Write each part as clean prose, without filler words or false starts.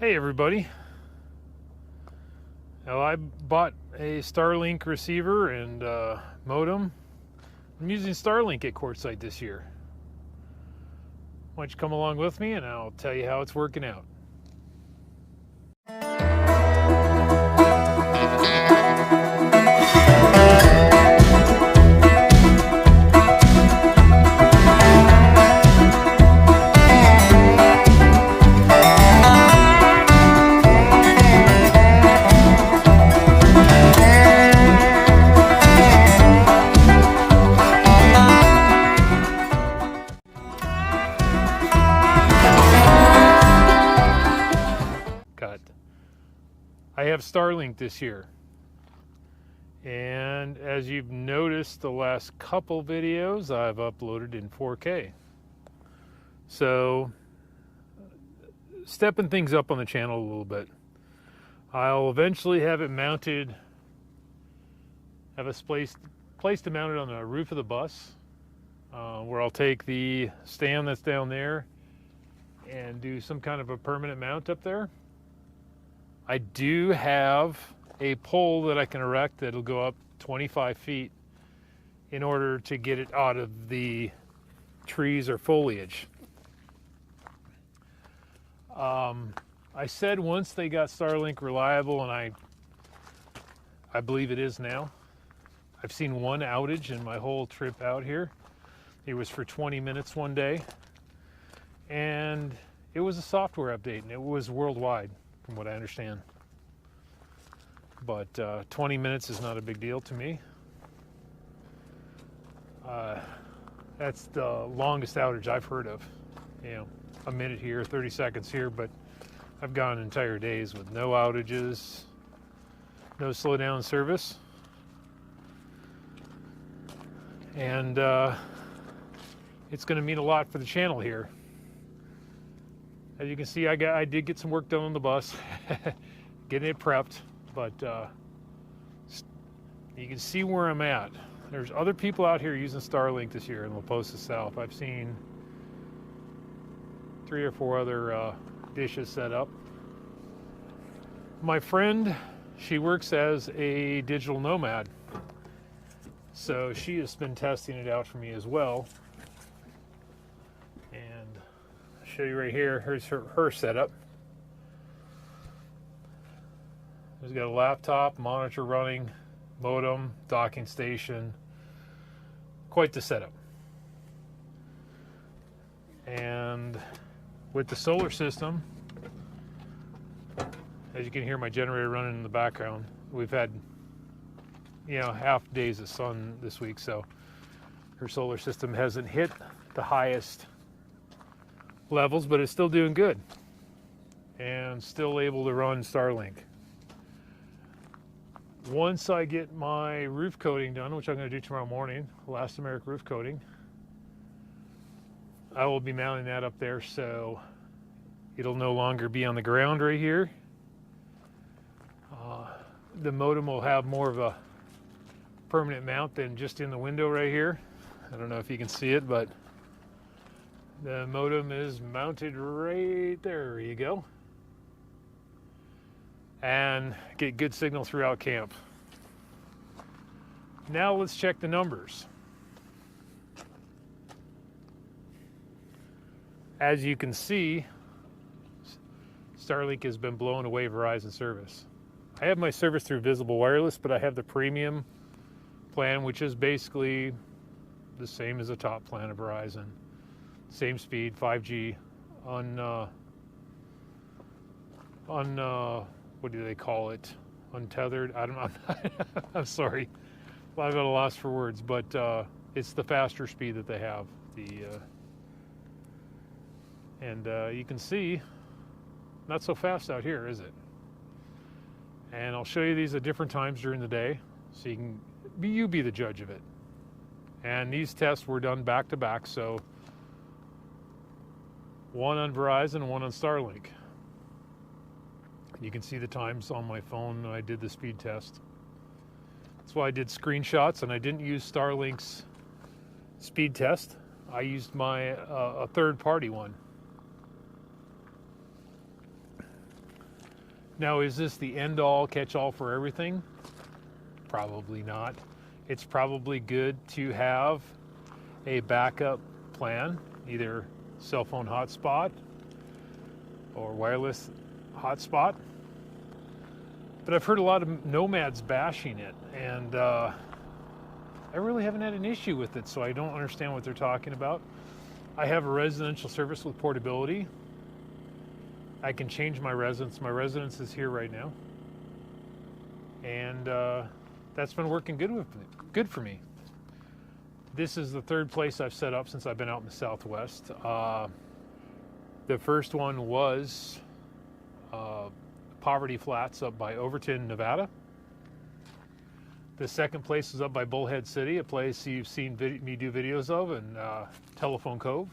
Hey everybody. Now I bought a Starlink receiver and modem. I'm using Starlink at Quartzsite this year. Why don't you come along with me and I'll tell you how it's working out. I have Starlink this year, and as you've noticed the last couple videos I've uploaded in 4K. So stepping things up on the channel a little bit. I'll eventually have it mounted, have a place to mount it on the roof of the bus, where I'll take the stand that's down there and do some kind of a permanent mount up there. I do have a pole that I can erect that'll go up 25 feet in order to get it out of the trees or foliage. I said once they got Starlink reliable, and I believe it is now. I've seen one outage in my whole trip out here. It was for 20 minutes one day, and it was a software update, and it was worldwide, from what I understand. But 20 minutes is not a big deal to me. That's the longest outage I've heard of. You know, a minute here, 30 seconds here, but I've gone entire days with no outages, no slowdown service. And it's going to mean a lot for the channel here. As you can see, I did get some work done on the bus, getting it prepped, but you can see where I'm at. There's other people out here using Starlink this year in La Posta South. I've seen 3 or 4 other dishes set up. My friend, she works as a digital nomad, so she has been testing it out for me as well. And I'll show you right here. Here's her setup. She's got a laptop, monitor running, modem, docking station. Quite the setup. And with the solar system, as you can hear my generator running in the background, we've had, you know, half days of sun this week, so her solar system hasn't hit the highest levels, but it's still doing good and still able to run Starlink. Once I get my roof coating done, which I'm going to do tomorrow morning, elastomeric roof coating, I will be mounting that up there, so it'll no longer be on the ground right here. The modem will have more of a permanent mount than just in the window right here. I don't know if you can see it, but the modem is mounted right there. You go. And get good signal throughout camp. Now let's check the numbers. As you can see, Starlink has been blowing away Verizon service. I have my service through Visible Wireless, but I have the premium plan, which is basically the same as the top plan of Verizon. Same speed, 5G, on what do they call it? Untethered? I don't know. I'm sorry. Well, I've got a loss for words, but it's the faster speed that they have. You can see, not so fast out here, is it? And I'll show you these at different times during the day, so you be the judge of it. And these tests were done back to back, so one on Verizon and one on Starlink. You can see the times on my phone when I did the speed test. That's why I did screenshots, and I didn't use Starlink's speed test. I used my a third-party one. Now, is this the end-all, catch-all for everything? Probably not. It's probably good to have a backup plan, either cell phone hotspot or wireless hotspot. But I've heard a lot of nomads bashing it, and I really haven't had an issue with it, so I don't understand what they're talking about. I have a residential service with portability. I can change my residence. My residence is here right now, and that's been working good for me. This is the third place I've set up since I've been out in the Southwest. The first one was Poverty Flats up by Overton, Nevada. The second place is up by Bullhead City, a place you've seen me do videos of, and Telephone Cove.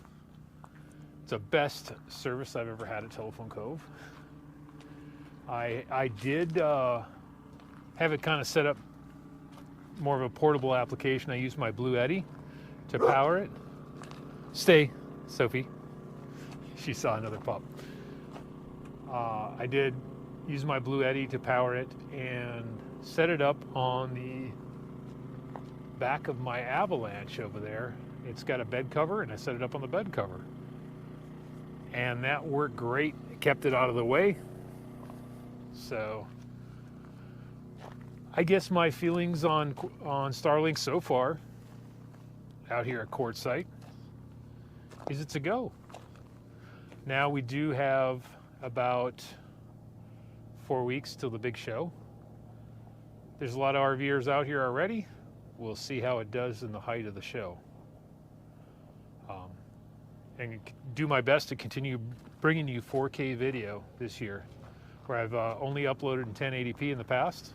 It's the best service I've ever had at Telephone Cove. I did have it kind of set up more of a portable application. I used my Bluetti to power it. Stay, Sophie. She saw another pup. I did use my Bluetti to power it and set it up on the back of my Avalanche over there. It's got a bed cover, and I set it up on the bed cover. And that worked great. It kept it out of the way. So I guess my feelings on Starlink so far out here at Quartzsite is it's a go. Now we do have about 4 weeks till the big show. There's a lot of RVers out here already. We'll see how it does in the height of the show. And do my best to continue bringing you 4K video this year, where I've only uploaded in 1080p in the past.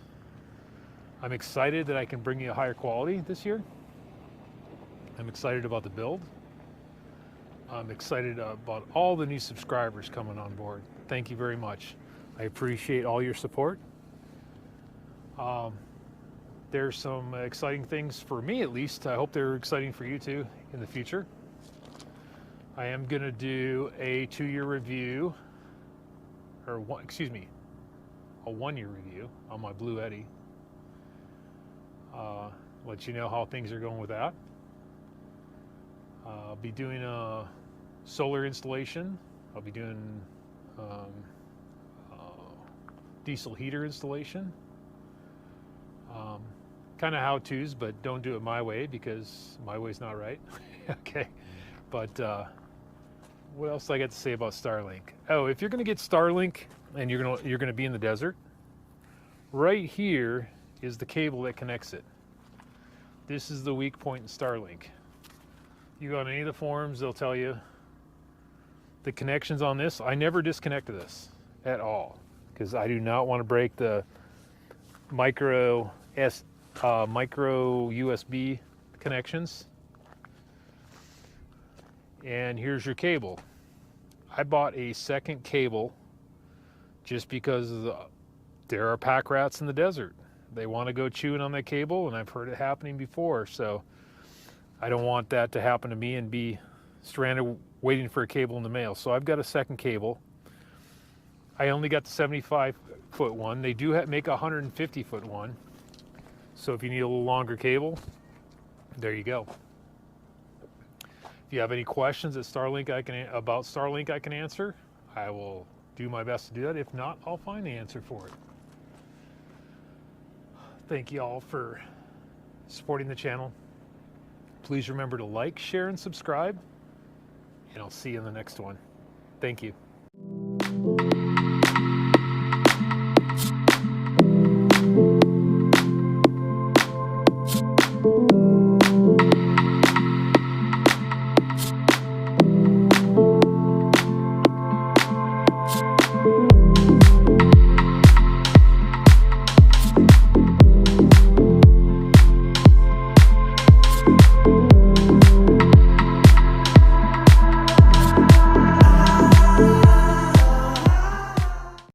I'm excited that I can bring you a higher quality this year. I'm excited about the build. I'm excited about all the new subscribers coming on board. Thank you very much. I appreciate all your support. There's some exciting things for me, at least. I hope they're exciting for you too in the future. I am going to do a 2-year review, or a 1-year review on my Bluetti. Let you know how things are going with that. I'll be doing a solar installation. I'll be doing diesel heater installation. Kind of how-tos, but don't do it my way because my way's not right. Okay, but what else do I got to say about Starlink? Oh, if you're going to get Starlink and you're going to be in the desert, right here is the cable that connects it. This is the weak point in Starlink. You go on any of the forums, they'll tell you the connections on this. I never disconnected this at all because I do not want to break the micro USB connections. And here's your cable. I bought a second cable just because there are pack rats in the desert. They want to go chewing on that cable, and I've heard it happening before, so I don't want that to happen to me and be stranded waiting for a cable in the mail. So I've got a second cable. I only got the 75-foot one. They do make a 150-foot one. So if you need a little longer cable, there you go. If you have any questions about Starlink I can answer, I will do my best to do that. If not, I'll find the answer for it. Thank you all for supporting the channel. Please remember to like, share, and subscribe, and I'll see you in the next one. Thank you.